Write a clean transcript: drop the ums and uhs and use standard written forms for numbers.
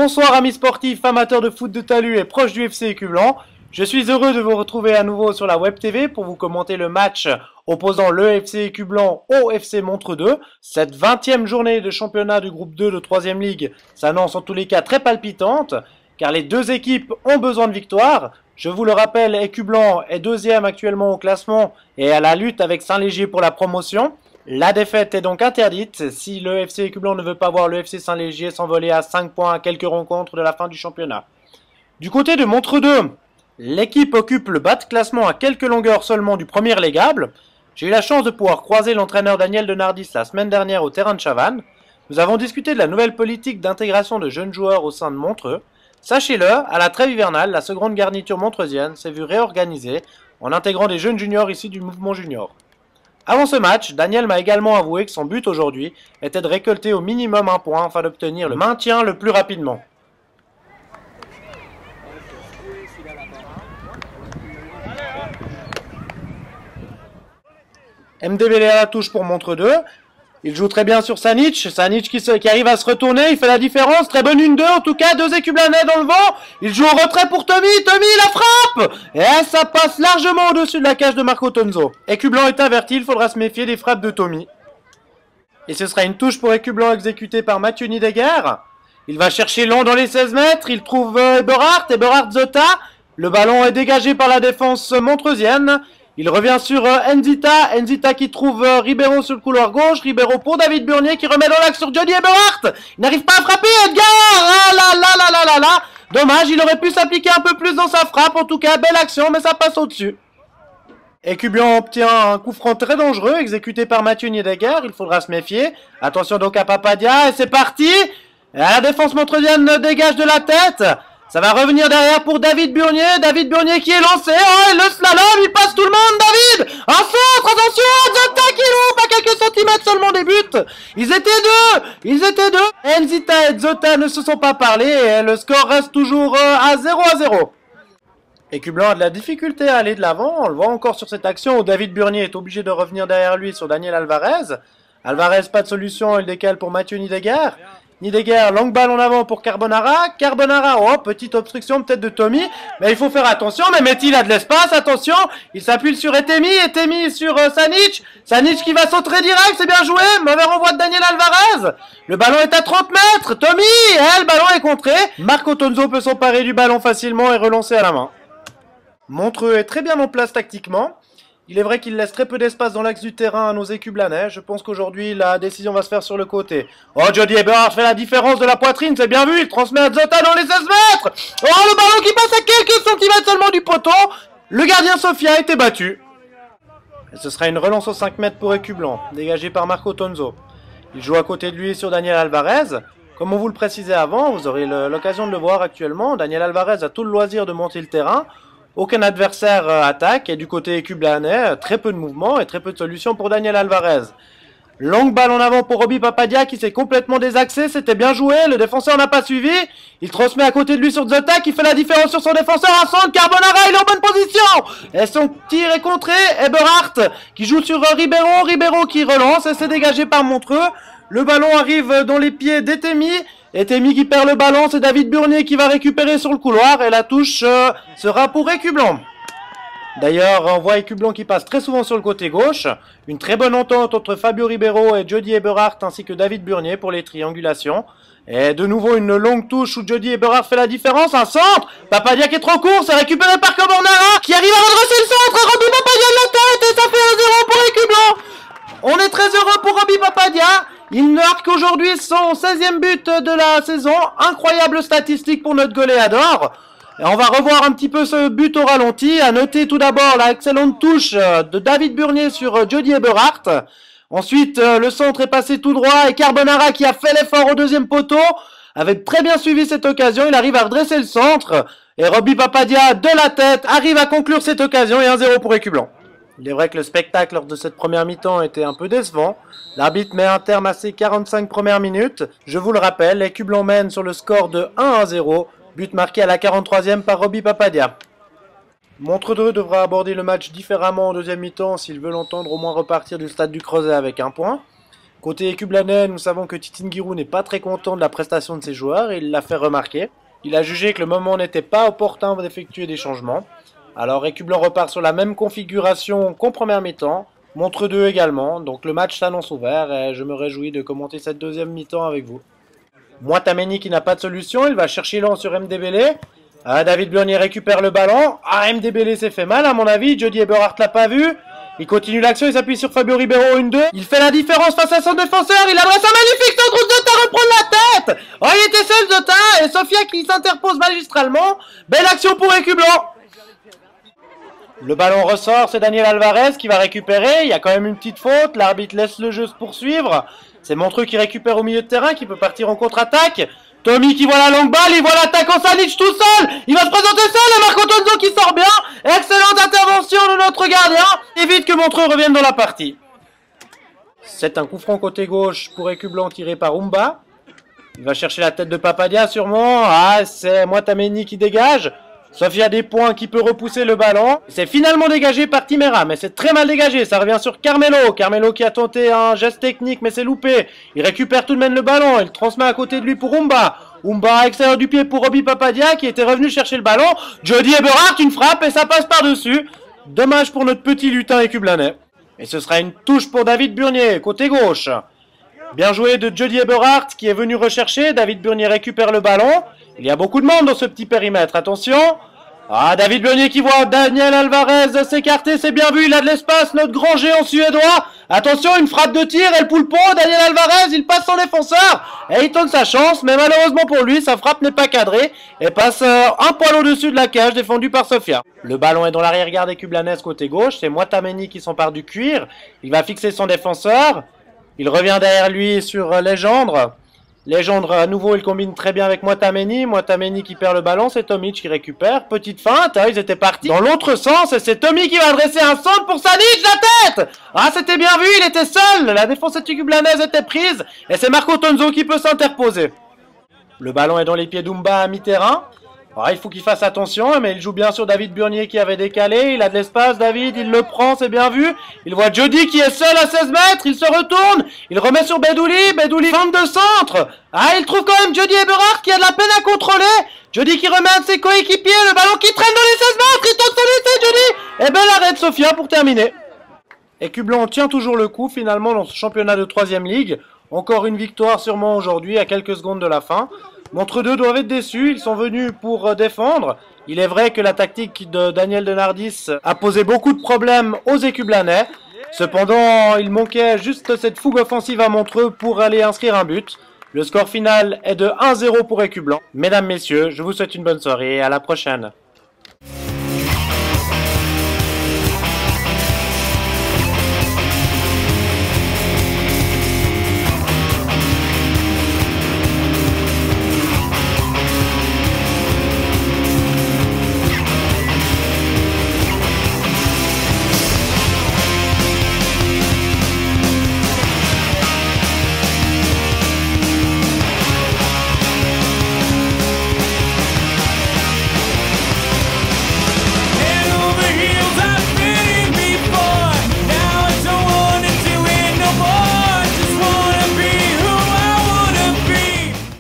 Bonsoir amis sportifs, amateurs de foot de talus et proches du FC Écublanc. Je suis heureux de vous retrouver à nouveau sur la Web TV pour vous commenter le match opposant le FC Écublanc au FC Montreux 2. Cette 20e journée de championnat du groupe 2 de 3e Ligue s'annonce en tous les cas très palpitante car les deux équipes ont besoin de victoire. Je vous le rappelle, Écublanc est 2e actuellement au classement et à la lutte avec Saint-Légier pour la promotion. La défaite est donc interdite si le FC Écublanc ne veut pas voir le FC Saint-Légier s'envoler à 5 points à quelques rencontres de la fin du championnat. Du côté de Montreux 2, l'équipe occupe le bas de classement à quelques longueurs seulement du premier légable. J'ai eu la chance de pouvoir croiser l'entraîneur Daniel Denardis la semaine dernière au terrain de Chavannes. Nous avons discuté de la nouvelle politique d'intégration de jeunes joueurs au sein de Montreux. Sachez-le, à la trêve hivernale, la seconde garniture montreusienne s'est vue réorganiser en intégrant des jeunes juniors issus du mouvement junior. Avant ce match, Daniel m'a également avoué que son but aujourd'hui était de récolter au minimum un point afin d'obtenir le maintien le plus rapidement. MDBL à la touche pour Montreux 2. Il joue très bien sur Sanic. Sanic qui arrive à se retourner. Il fait la différence. Très bonne 1-2. En tout cas, deux Écublanais dans le vent. Il joue au retrait pour Tommy. Tommy, la frappe! Et ça passe largement au-dessus de la cage de Marco Tonzo. Écublanc est averti. Il faudra se méfier des frappes de Tommy. Et ce sera une touche pour Écublanc exécutée par Mathieu Nidegger. Il va chercher long dans les 16 mètres. Il trouve Eberhardt. Eberhardt Zota. Le ballon est dégagé par la défense montreusienne. Il revient sur Nzita. Nzita qui trouve Ribeiro sur le couloir gauche. Ribeiro pour David Burnier qui remet dans l'axe sur Jody Eberhardt. Il n'arrive pas à frapper. Edgar. Ah là là là là là là. Dommage, il aurait pu s'appliquer un peu plus dans sa frappe. En tout cas, belle action, mais ça passe au-dessus. Écublanc obtient un coup franc très dangereux exécuté par Mathieu Niedegger. Il faudra se méfier. Attention donc à Papadia. Et c'est parti. Et la défense montreusienne dégage de la tête. Ça va revenir derrière pour David Burnier. David Burnier qui est lancé. Oh, et le slalom, il passe tout le monde, David. Un centre, attention, Zota qui loupe à quelques centimètres seulement des buts. Ils étaient deux. Nzita et Zota ne se sont pas parlé et le score reste toujours à 0-0. Écublanc a de la difficulté à aller de l'avant. On le voit encore sur cette action où David Burnier est obligé de revenir derrière lui sur Daniel Alvarez. Alvarez, pas de solution, il décale pour Mathieu Nidegger. Nidegger, longue balle en avant pour Carbonara. Carbonara, oh, petite obstruction peut-être de Tommy. Mais il faut faire attention, mais Metil a de l'espace, attention. Il s'appuie sur Etemi, Etemi sur Sanic. Sanic qui va sauter direct, c'est bien joué. Mauvais renvoi de Daniel Alvarez. Le ballon est à 30 mètres. Tommy, le ballon est contré. Marco Tonzo peut s'emparer du ballon facilement et relancer à la main. Montreux est très bien en place tactiquement. Il est vrai qu'il laisse très peu d'espace dans l'axe du terrain à nos Écublanais. Je pense qu'aujourd'hui, la décision va se faire sur le côté. Oh, Jody Eberhardt fait la différence de la poitrine, c'est bien vu. Il transmet à Zota dans les 16 mètres. Oh, le ballon qui passe à quelques centimètres seulement du poteau. Le gardien Sofia a été battu. Et ce sera une relance aux 5 mètres pour Écublanc, dégagée par Marco Tonzo. Il joue à côté de lui sur Daniel Alvarez. Comme on vous le précisait avant, vous aurez l'occasion de le voir actuellement. Daniel Alvarez a tout le loisir de monter le terrain. Aucun adversaire attaque et du côté écublanais, très peu de mouvements et très peu de solutions pour Daniel Alvarez. Longue balle en avant pour Roby Papadia qui s'est complètement désaxé, c'était bien joué, le défenseur n'a pas suivi. Il transmet à côté de lui sur Zota qui fait la différence sur son défenseur à centre. Carbonara, il est en bonne position. Et son tir est contré, Eberhardt qui joue sur Ribeiro, Ribeiro qui relance et c'est dégagé par Montreux. Le ballon arrive dans les pieds d'Etemi. Etemi qui perd le ballon, c'est David Burnier qui va récupérer sur le couloir et la touche sera pour Écublanc. D'ailleurs, on voit Écublanc qui passe très souvent sur le côté gauche. Une très bonne entente entre Fabio Ribeiro et Jody Eberhardt ainsi que David Burnier pour les triangulations. Et de nouveau une longue touche où Jody Eberhardt fait la différence, un centre. Papadia qui est trop court, c'est récupéré par Carbonara qui arrive à redresser le centre. Roby Papadia de la tête et ça fait 1-0 pour Écublanc. On est très heureux pour Roby Papadia. Il marque aujourd'hui son 16e but de la saison. Incroyable statistique pour notre goléador. Et on va revoir un petit peu ce but au ralenti. À noter tout d'abord la excellente touche de David Burnier sur Jody Eberhardt. Ensuite, le centre est passé tout droit et Carbonara qui a fait l'effort au deuxième poteau avait très bien suivi cette occasion. Il arrive à redresser le centre. Et Roby Papadia de la tête arrive à conclure cette occasion et 1-0 pour Écublanc. Il est vrai que le spectacle lors de cette première mi-temps était un peu décevant. L'arbitre met un terme à ces 45 premières minutes. Je vous le rappelle, Écublanc mène sur le score de 1-0, but marqué à la 43e par Roby Papadia. Montreux 2 devra aborder le match différemment en deuxième mi-temps s'il veut l'entendre au moins repartir du stade du Creuset avec un point. Côté écublanais, nous savons que Titinguirou n'est pas très content de la prestation de ses joueurs et il l'a fait remarquer. Il a jugé que le moment n'était pas opportun d'effectuer des changements. Alors Écublan repart sur la même configuration qu'en première mi-temps, montre 2 également, donc le match s'annonce ouvert et je me réjouis de commenter cette deuxième mi-temps avec vous. Moitameni qui n'a pas de solution, il va chercher l'an sur Mdebele. David Burnier récupère le ballon. Mdebele s'est fait mal à mon avis, Jody Eberhardt l'a pas vu. Il continue l'action, il s'appuie sur Fabio Ribeiro, 1-2. Il fait la différence face à son défenseur, il adresse un magnifique centre, Zota reprendre la tête. Oh, il était seul Zota, et Sofia qui s'interpose magistralement. Belle action pour Écublan. Le ballon ressort, c'est Daniel Alvarez qui va récupérer. Il y a quand même une petite faute, l'arbitre laisse le jeu se poursuivre. C'est Montreux qui récupère au milieu de terrain, qui peut partir en contre-attaque. Tommy qui voit la longue balle, il voit l'attaquant Sanic tout seul. Il va se présenter seul et Marco Tonzo qui sort bien. Excellente intervention de notre gardien. Évite que Montreux revienne dans la partie. C'est un coup franc côté gauche pour Écublan tiré par Umba. Il va chercher la tête de Papadia sûrement. C'est Moitameni qui dégage. Sofia des points qui peut repousser le ballon. C'est finalement dégagé par Timera, mais c'est très mal dégagé. Ça revient sur Carmelo. Carmelo qui a tenté un geste technique, mais c'est loupé. Il récupère tout de même le ballon. Il transmet à côté de lui pour Umba. Umba à extérieur du pied pour Roby Papadia qui était revenu chercher le ballon. Jody Eberhardt, une frappe et ça passe par-dessus. Dommage pour notre petit lutin écublanais. Et ce sera une touche pour David Burnier, côté gauche. Bien joué de Jody Eberhardt qui est venu rechercher. David Burnier récupère le ballon. Il y a beaucoup de monde dans ce petit périmètre, attention. David Burnier qui voit Daniel Alvarez s'écarter, c'est bien vu, il a de l'espace, notre grand géant suédois. Attention, une frappe de tir, et le poulpeau, Daniel Alvarez, il passe son défenseur. Et il tente sa chance, mais malheureusement pour lui, sa frappe n'est pas cadrée. Et passe un poil au-dessus de la cage, défendu par Sofia. Le ballon est dans l'arrière-garde écublanaise côté gauche, c'est Moitameni qui s'empare du cuir. Il va fixer son défenseur. Il revient derrière lui sur Legendre. Legendre, à nouveau, il combine très bien avec Moitameni. Moitameni qui perd le ballon, c'est Tomic qui récupère. Petite feinte, ils étaient partis dans l'autre sens. Et c'est Tommy qui va adresser un centre pour Sanic, la tête. C'était bien vu, il était seul. La défense écublanaise était prise. Et c'est Marco Tonzo qui peut s'interposer. Le ballon est dans les pieds d'Umba à mi-terrain. Il faut qu'il fasse attention, mais il joue bien sur David Burnier qui avait décalé. Il a de l'espace, David, il le prend, c'est bien vu. Il voit Jody qui est seul à 16 mètres, il se retourne. Il remet sur Bedouli, Bedouli feinte de centre. Il trouve quand même Jody Eberhardt qui a de la peine à contrôler. Jody qui remet un de ses coéquipiers, le ballon qui traîne dans les 16 mètres, il tente son essai, Jody. Et bel arrêt de Sofia pour terminer. Écublan tient toujours le coup finalement dans ce championnat de 3ème ligue. Encore une victoire sûrement aujourd'hui à quelques secondes de la fin. Montre 2 doivent être déçus, ils sont venus pour défendre. Il est vrai que la tactique de Daniel Denardis a posé beaucoup de problèmes aux Écublanais. Cependant, il manquait juste cette fougue offensive à Montreux pour aller inscrire un but. Le score final est de 1-0 pour Écublan. Mesdames, messieurs, je vous souhaite une bonne soirée et à la prochaine.